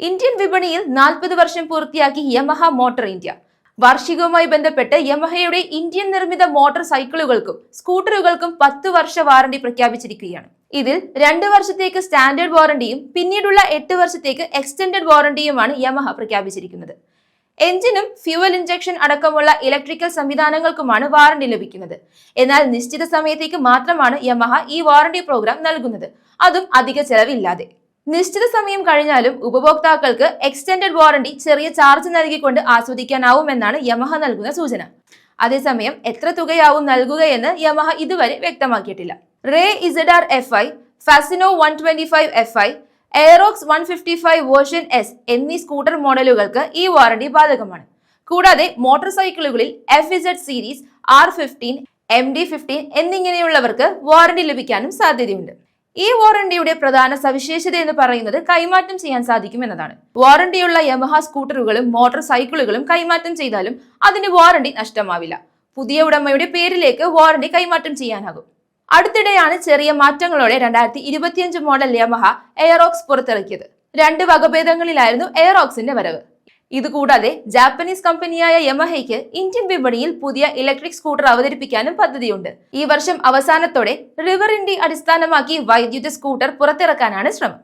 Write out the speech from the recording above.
Indian വിപണിയിൽ 40 വർഷം പൂർത്തിയാക്കി യമഹ മോട്ടോർ ഇന്ത്യ. വാർഷികവുമായി ബന്ധപ്പെട്ട് യമഹയുടെ ഇന്ത്യൻ നിർമ്മിത മോട്ടോർ സൈക്കിളുകൾക്കും സ്കൂട്ടറുകൾക്കും 10 വർഷ വാറണ്ടി പ്രഖ്യാപിച്ചിരിക്കുകയാണ്. ഇതിൽ 2 വർഷത്തേക്ക് സ്റ്റാൻഡേർഡ് വാറണ്ടിയും പിന്നീടുള്ള 8 വർഷത്തേക്ക് എക്സ്റ്റൻഡഡ് വാറണ്ടിയുമാണ് യമഹ പ്രഖ്യാപിച്ചിരിക്കുന്നത്. എഞ്ചിനും ഫ്യൂവൽ ഇഞ്ചക്ഷൻ അടക്കമുള്ള ഇലക്ട്രിക്കൽ സംവിധാനങ്ങൾക്കുമാണ് വാറണ്ടി ലഭിക്കുന്നത്. എന്നാൽ നിശ്ചിത സമയത്തേക്ക് മാത്രമാണ് യമഹ ഈ വാറണ്ടി പ്രോഗ്രാം നൽകുന്നത്, അതും അധിക ചെലവില്ലാതെ. നിശ്ചിത സമയം കഴിഞ്ഞാലും ഉപഭോക്താക്കൾക്ക് എക്സ്റ്റൻഡഡ് വാറണ്ടി ചെറിയ ചാർജ് നൽകിക്കൊണ്ട് ആസ്വദിക്കാനാവുമെന്നാണ് യമഹ നൽകുന്ന സൂചന. അതേസമയം എത്ര തുകയാവും നൽകുകയെന്ന് യമഹ ഇതുവരെ വ്യക്തമാക്കിയിട്ടില്ല. Ray ZR FI, Fascino 125 FI, Aerox 155 version S എന്നീ സ്കൂട്ടർ മോഡലുകൾക്ക് ഈ വാറണ്ടി ബാധകമാണ്. കൂടാതെ മോട്ടോർ സൈക്കിളുകളിൽ FZ സീരീസ്, R15, MD15 എന്നിങ്ങനെയുള്ളവർക്ക് വാറണ്ടി ലഭിക്കാനും സാധ്യതയുണ്ട്. ഈ വാറണ്ടിയുടെ പ്രധാന സവിശേഷത എന്ന് പറയുന്നത് കൈമാറ്റം ചെയ്യാൻ സാധിക്കും എന്നതാണ്. വാറണ്ടിയുള്ള യമഹ സ്കൂട്ടറുകളും മോട്ടോർ സൈക്കിളുകളും കൈമാറ്റം ചെയ്താലും അതിന് വാറണ്ടി നഷ്ടമാവില്ല. പുതിയ ഉടമയുടെ പേരിലേക്ക് വാറണ്ടി കൈമാറ്റം ചെയ്യാനാകും. അടുത്തിടെയാണ് ചെറിയ മാറ്റങ്ങളോടെ 2025 മോഡൽ യമഹ എയറോക്സ് പുറത്തിറക്കിയത്. 2 വകഭേദങ്ങളിലായിരുന്നു എയറോക്സിന്റെ വരവ്. ഇതുകൂടാതെ ജാപ്പനീസ് കമ്പനിയായ യമഹയ്ക്ക് ഇന്ത്യൻ വിപണിയിൽ പുതിയ ഇലക്ട്രിക് സ്കൂട്ടർ അവതരിപ്പിക്കാനും പദ്ധതിയുണ്ട്. ഈ വർഷം അവസാനത്തോടെ റിവർ ഇന്ത്യ അടിസ്ഥാനമാക്കി വൈദ്യുത സ്കൂട്ടർ പുറത്തിറക്കാനാണ് ശ്രമം.